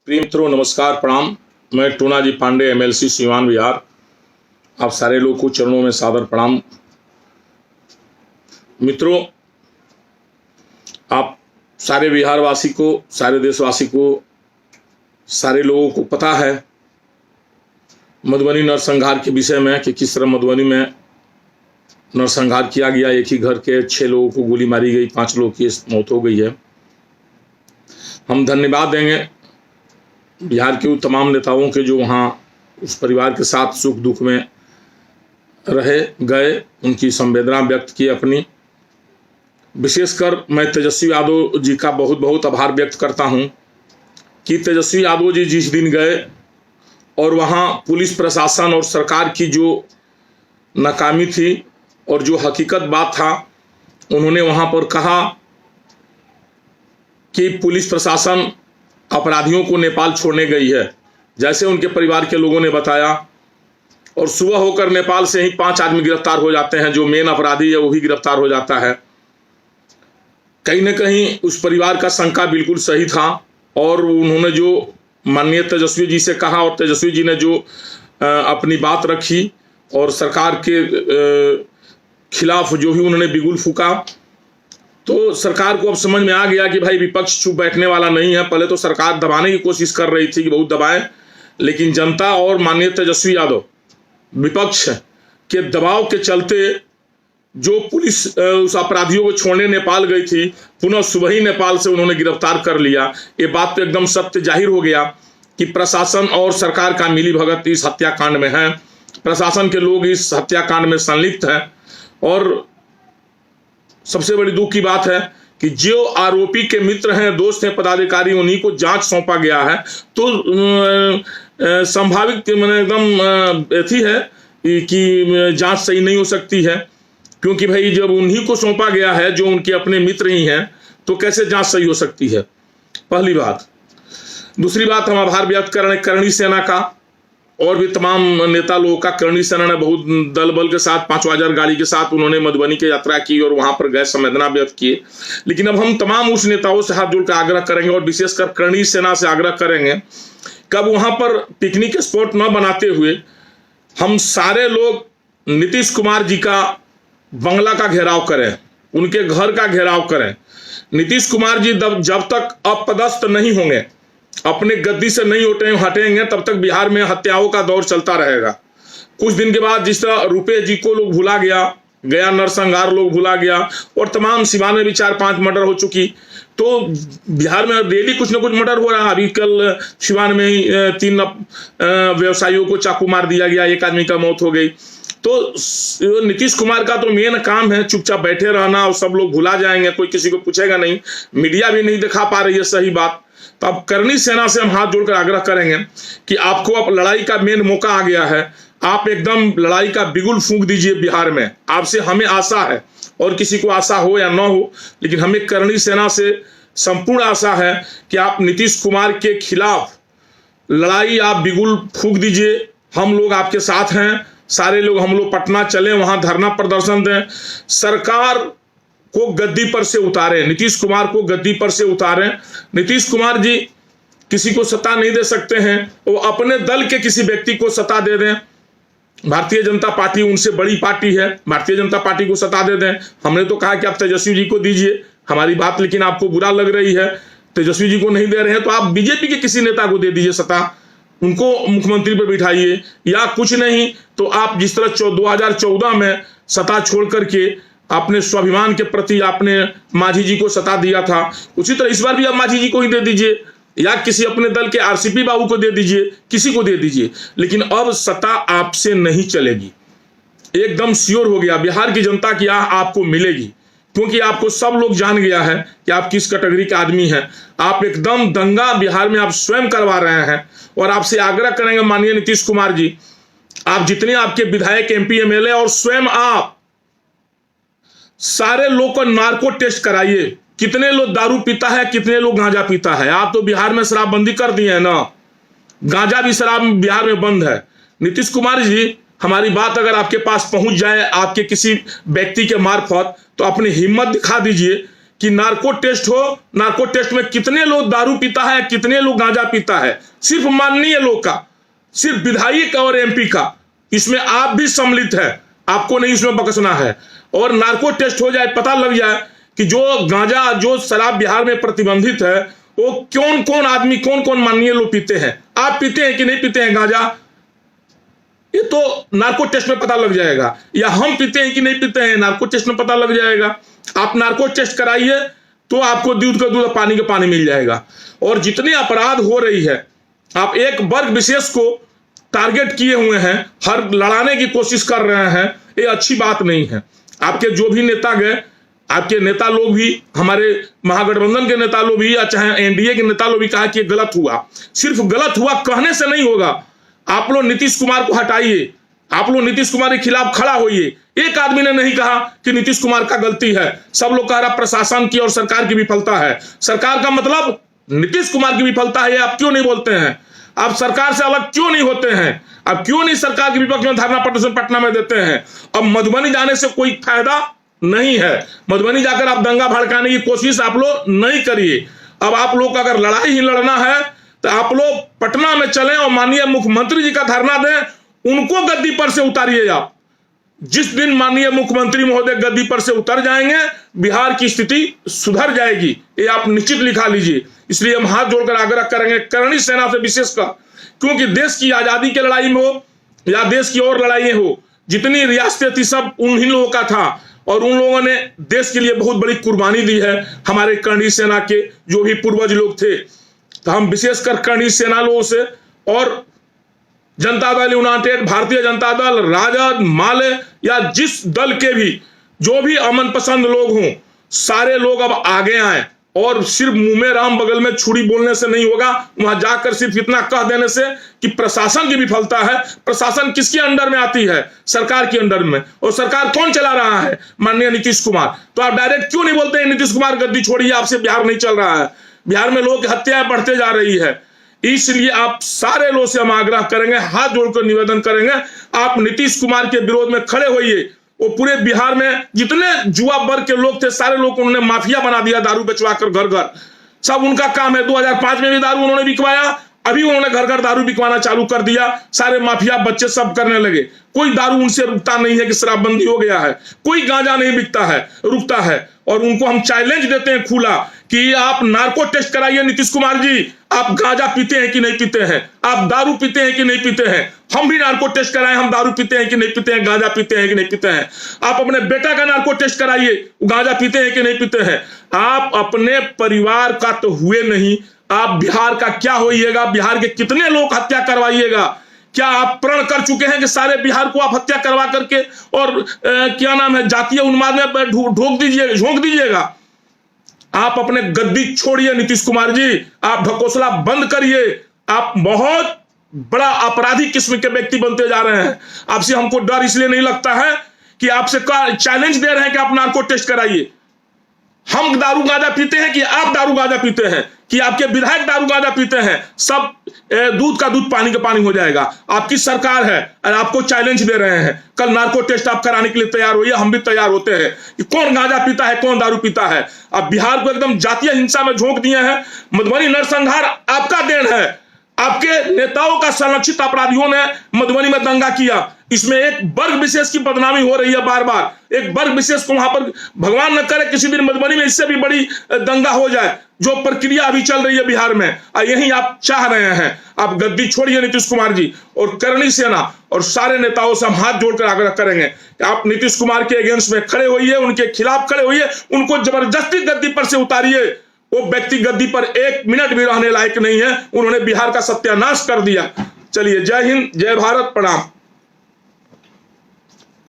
प्रिय मित्रों, नमस्कार, प्रणाम। मैं टूना जी पांडे, एमएलसी सीवान बिहार। आप सारे लोग को चरणों में सादर प्रणाम। मित्रों, आप सारे बिहार वासी को, सारे देशवासी को, सारे लोगों को पता है मधुबनी नरसंहार के विषय में कि किस तरह मधुबनी में नरसंहार किया गया। एक ही घर के 6 लोगों को गोली मारी गई, 5 लोगों की मौत हो गई है। हम धन्यवाद देंगे बिहार के उन तमाम नेताओं के जो वहाँ उस परिवार के साथ सुख दुख में रहे गए, उनकी संवेदना व्यक्त की अपनी। विशेषकर मैं तेजस्वी यादव जी का बहुत बहुत आभार व्यक्त करता हूँ कि तेजस्वी यादव जी जिस दिन गए और वहाँ पुलिस प्रशासन और सरकार की जो नाकामी थी और जो हकीकत बात था, उन्होंने वहाँ पर कहा कि पुलिस प्रशासन अपराधियों को नेपाल छोड़ने गई है, जैसे उनके परिवार के लोगों ने बताया। और सुबह होकर नेपाल से ही 5 आदमी गिरफ्तार हो जाते हैं। जो मेन अपराधी है वो भी गिरफ्तार हो जाता है। कहीं न कहीं उस परिवार का शंका बिल्कुल सही था और उन्होंने जो माननीय तेजस्वी जी से कहा और तेजस्वी जी ने जो अपनी बात रखी और सरकार के खिलाफ जो भी उन्होंने बिगुल फूका, तो सरकार को अब समझ में आ गया कि भाई विपक्ष चुप बैठने वाला नहीं है। पहले तो सरकार दबाने की कोशिश कर रही थी कि बहुत दबाएं, लेकिन जनता और माननीय तेजस्वी यादव विपक्ष के दबाव के चलते जो पुलिस उस अपराधियों को छोड़ने नेपाल गई थी, पुनः सुबह ही नेपाल से उन्होंने गिरफ्तार कर लिया। ये बात तो एकदम सत्य जाहिर हो गया कि प्रशासन और सरकार का मिलीभगत इस हत्याकांड में है। प्रशासन के लोग इस हत्याकांड में संलिप्त हैं और सबसे बड़ी दुख की बात है कि जो आरोपी के मित्र हैं, दोस्त हैं, पदाधिकारी, उन्हीं को जांच सौंपा गया है। तो संभावित मैंने एकदम ऐसी है कि जांच सही नहीं हो सकती है, क्योंकि भाई जब उन्हीं को सौंपा गया है जो उनके अपने मित्र ही हैं, तो कैसे जांच सही हो सकती है, पहली बात। दूसरी बात, हम आभार व्यक्त कर रहे हैं करणी सेना का और भी तमाम नेता लोगों का। करणी सेना ने बहुत दल बल के साथ 5,000 गाड़ी के साथ उन्होंने मधुबनी की यात्रा की और वहां पर गए, संवेदना व्यक्त किए। लेकिन अब हम तमाम उस नेताओं से हाथ जोड़कर आग्रह करेंगे और विशेषकर करणी सेना से आग्रह करेंगे, कब वहां पर पिकनिक स्पॉट न बनाते हुए हम सारे लोग नीतीश कुमार जी का बंगला का घेराव करें, उनके घर का घेराव करें। नीतीश कुमार जी जब तक अपदस्थ नहीं होंगे, अपने गद्दी से नहीं हटेंगे, तब तक बिहार में हत्याओं का दौर चलता रहेगा। कुछ दिन के बाद जिस तरह रुपये जी को लोग भुला गया नरसंहार लोग भुला गया और तमाम सिवान में भी 4-5 मर्डर हो चुकी, तो बिहार में डेली कुछ ना कुछ मर्डर हो रहा है। अभी कल सिवान में ही 3 व्यवसायियों को चाकू मार दिया गया, 1 आदमी का मौत हो गई। तो नीतीश कुमार का तो मेन काम है चुपचाप बैठे रहना और सब लोग भुला जाएंगे, कोई किसी को पूछेगा नहीं, मीडिया भी नहीं दिखा पा रही है सही बात। तो अब करणी सेना से हम हाथ जोड़कर आग्रह करेंगे कि आपको अब लड़ाई का मेन मौका आ गया है। आप एकदम लड़ाई का बिगुल फूंक दीजिए बिहार में। आपसे हमें आशा है, और किसी को आशा हो या ना हो, लेकिन हमें करणी सेना से संपूर्ण आशा है कि आप नीतीश कुमार के खिलाफ लड़ाई आप बिगुल फूंक दीजिए। हम लोग आपके साथ हैं, सारे लोग हम लोग पटना चले, वहां धरना प्रदर्शन दें, सरकार को गद्दी पर से उतारें, नीतीश कुमार को गद्दी पर से उतारें। नीतीश कुमार जी किसी को सत्ता नहीं दे सकते हैं, वो अपने दल के किसी व्यक्ति को सत्ता दे दें। भारतीय जनता पार्टी उनसे बड़ी पार्टी है, भारतीय जनता पार्टी को सत्ता दे दें। हमने तो कहा कि आप तेजस्वी जी को दीजिए हमारी बात, लेकिन आपको बुरा लग रही है, तेजस्वी जी को नहीं दे रहे हैं, तो आप बीजेपी के किसी नेता को दे दीजिए सत्ता, उनको मुख्यमंत्री पर बिठाइए। या कुछ नहीं तो आप जिस तरह 2014 में सत्ता छोड़ करके अपने स्वाभिमान के प्रति आपने मांझी जी को सत्ता दिया था, उसी तरह इस बार भी आप मांझी जी को ही दे दीजिए या किसी अपने दल के आरसीपी बाबू को दे दीजिए, किसी को दे दीजिए। लेकिन अब सत्ता आपसे नहीं चलेगी, एकदम श्योर हो गया। बिहार की जनता की आपको मिलेगी, क्योंकि आपको सब लोग जान गया है कि आप किस कैटेगरी के आदमी हैं। आप एकदम दंगा बिहार में आप स्वयं करवा रहे हैं और आपसे आग्रह करेंगे माननीय नीतीश कुमार जी, आप जितने आपके विधायक, एमपी, एमएलए और स्वयं आप सारे लोग को नार्को टेस्ट कराइए। कितने लोग दारू पीता है, कितने लोग गांजा पीता है। आप तो बिहार में शराबबंदी कर दिए हैं ना, गांजा भी शराब बिहार में बंद है। नीतीश कुमार जी, हमारी बात अगर आपके पास पहुंच जाए आपके किसी व्यक्ति के मार्फत, तो अपनी हिम्मत दिखा दीजिए कि नार्को टेस्ट हो, नार्को टेस्ट में कितने लोग दारू पीता है, कितने लोग गांजा पीता है, सिर्फ माननीय लोग का, सिर्फ विधायक और एमपी का, इसमें आप भी सम्मिलित है, आपको नहीं इसमें बकसना है। और नार्को टेस्ट हो जाए, पता लग जाए कि जो गांजा, जो शराब बिहार में प्रतिबंधित है, वो कौन कौन आदमी, कौन कौन माननीय लोग पीते हैं। आप पीते हैं कि नहीं पीते हैं गांजा, ये तो नार्को टेस्ट में पता लग जाएगा। या हम पीते हैं कि नहीं पीते हैं, नार्को टेस्ट में पता लग जाएगा। आप नार्को टेस्ट कराइए तो आपको दूध का दूध, पानी का पानी मिल जाएगा। और जितने अपराध हो रही है, आप एक वर्ग विशेष को टारगेट किए हुए हैं, हर लड़ाने की कोशिश कर रहे हैं, ये अच्छी बात नहीं है। आपके जो भी नेता गए, आपके नेता लोग भी, हमारे महागठबंधन के नेता लोग भी, या चाहे एनडीए के नेता लोग भी कहा कि गलत हुआ। सिर्फ गलत हुआ कहने से नहीं होगा, आप लोग नीतीश कुमार को हटाइए, आप लोग नीतीश कुमार के खिलाफ खड़ा होइए। एक आदमी ने नहीं कहा कि नीतीश कुमार का गलती है, सब लोग कह रहा प्रशासन की और सरकार की विफलता है। सरकार का मतलब नीतीश कुमार की विफलता है, आप क्यों नहीं बोलते हैं? आप सरकार से अलग क्यों नहीं होते हैं? आप क्यों नहीं सरकार के विपक्ष में धरना प्रदर्शन पटना में देते हैं? अब मधुबनी जाने से कोई फायदा नहीं है, मधुबनी जाकर आप दंगा भड़काने की कोशिश आप लोग नहीं करिए। अब आप लोग का अगर लड़ाई ही लड़ना है तो आप लोग पटना में चलें और माननीय मुख्यमंत्री जी का धरना दें, उनको गद्दी पर से उतारिए। आप जिस दिन माननीय मुख्यमंत्री महोदय गद्दी पर से उतर जाएंगे, बिहार की स्थिति सुधर जाएगी, ये आप निश्चित लिखा लीजिए। इसलिए हम हाथ जोड़कर आग्रह करेंगे करणी सेना से विशेषकर, क्योंकि देश की आजादी की लड़ाई में हो या देश की और लड़ाइयां हो, जितनी रियासतें थी सब उन्हीं लोगों का था, और उन लोगों ने देश के लिए बहुत बड़ी कुर्बानी दी है। हमारे करणी सेना के जो भी पूर्वज लोग थे, तो हम विशेषकर करणी सेना लोगों से और जनता दल यूनाइटेड, भारतीय जनता दल, राजद, माले या जिस दल के भी जो भी अमन पसंद लोग हों, सारे लोग अब आगे आए। और सिर्फ मुंह में राम बगल में छुरी बोलने से नहीं होगा, वहां जाकर सिर्फ इतना कह देने से कि प्रशासन की विफलता है। प्रशासन किसके अंडर में आती है? सरकार के अंडर में। और सरकार कौन चला रहा है? माननीय नीतीश कुमार। तो आप डायरेक्ट क्यों नहीं बोलते हैं नीतीश कुमार गद्दी छोड़िए, आपसे बिहार नहीं चल रहा है? बिहार में लोग की हत्याएं बढ़ते जा रही है। इसलिए आप सारे लोगों से हम आग्रह करेंगे, हाथ जोड़कर निवेदन करेंगे, आप नीतीश कुमार के विरोध में खड़े होइए। वो पूरे बिहार में जितने जुआ वर्ग के लोग थे, सारे लोग उन्होंने माफिया बना दिया, दारू बेचवा कर घर घर, सब उनका काम है। 2005 में भी दारू उन्होंने बिकवाया, अभी उन्होंने घर घर दारू बिकवाना चालू कर दिया। सारे माफिया बच्चे सब करने लगे। कोई दारू उनसे रुकता नहीं है कि शराबबंदी हो गया है, कोई गांजा नहीं बिकता है, रुकता है। और उनको हम चैलेंज देते हैं खुला कि आप नार्को टेस्ट कराइए नीतीश कुमार जी, आप गांजा पीते हैं कि नहीं पीते हैं, आप दारू पीते हैं कि नहीं पीते हैं। हम भी नार्को टेस्ट कराएं, हम दारू पीते हैं कि नहीं पीते हैं, गांजा पीते हैं कि नहीं पीते हैं। आप अपने बेटा का नार्को टेस्ट कराइए, गांजा पीते हैं कि नहीं पीते हैं। आप अपने परिवार का तो हुए नहीं, आप बिहार का क्या होइएगा? बिहार के कितने लोग हत्या करवाइएगा? क्या आप प्रण कर चुके हैं कि सारे बिहार को आप हत्या करवा करके और क्या नाम है, जातीय उन्माद में झोंक दीजिएगा? आप अपने गद्दी छोड़िए नीतीश कुमार जी, आप ढकोसला बंद करिए। आप बहुत बड़ा अपराधी किस्म के व्यक्ति बनते जा रहे हैं। आपसे हमको डर इसलिए नहीं लगता है कि आपसे चैलेंज दे रहे हैं कि आप नार्को टेस्ट कराइए। हम दारू गांजा पीते हैं कि आप दारू गांजा पीते हैं, कि आपके विधायक दारू गांजा पीते हैं, सब दूध का दूध पानी का पानी हो जाएगा। आपकी सरकार है और आपको चैलेंज दे रहे हैं, कल नार्को टेस्ट आप कराने के लिए तैयार होइए, हम भी तैयार होते हैं कि कौन गांजा पीता है, कौन दारू पीता है। आप बिहार को एकदम जातीय हिंसा में झोंक दिए हैं। मधुबनी नरसंहार आपका देन है, आपके नेताओं का संरक्षित अपराधियों ने मधुबनी में दंगा किया। इसमें एक वर्ग विशेष की बदनामी हो रही है बार बार। एक वर्ग विशेष को वहां पर, भगवान न करे किसी दिन मधुबनी में इससे भी बड़ी दंगा हो जाए, जो प्रक्रिया अभी चल रही है बिहार में, यही आप चाह रहे हैं। आप गद्दी छोड़िए नीतीश कुमार जी, और करणी सेना और सारे नेताओं से हम हाथ जोड़कर आग्रह करेंगे कि आप नीतीश कुमार के अगेंस्ट में खड़े होइए, उनके खिलाफ खड़े होइए, उनको जबरदस्ती गद्दी पर से उतारिए। वो व्यक्ति गद्दी पर 1 मिनट भी रहने लायक नहीं है, उन्होंने बिहार का सत्यानाश कर दिया। चलिए, जय हिंद, जय भारत, प्रणाम।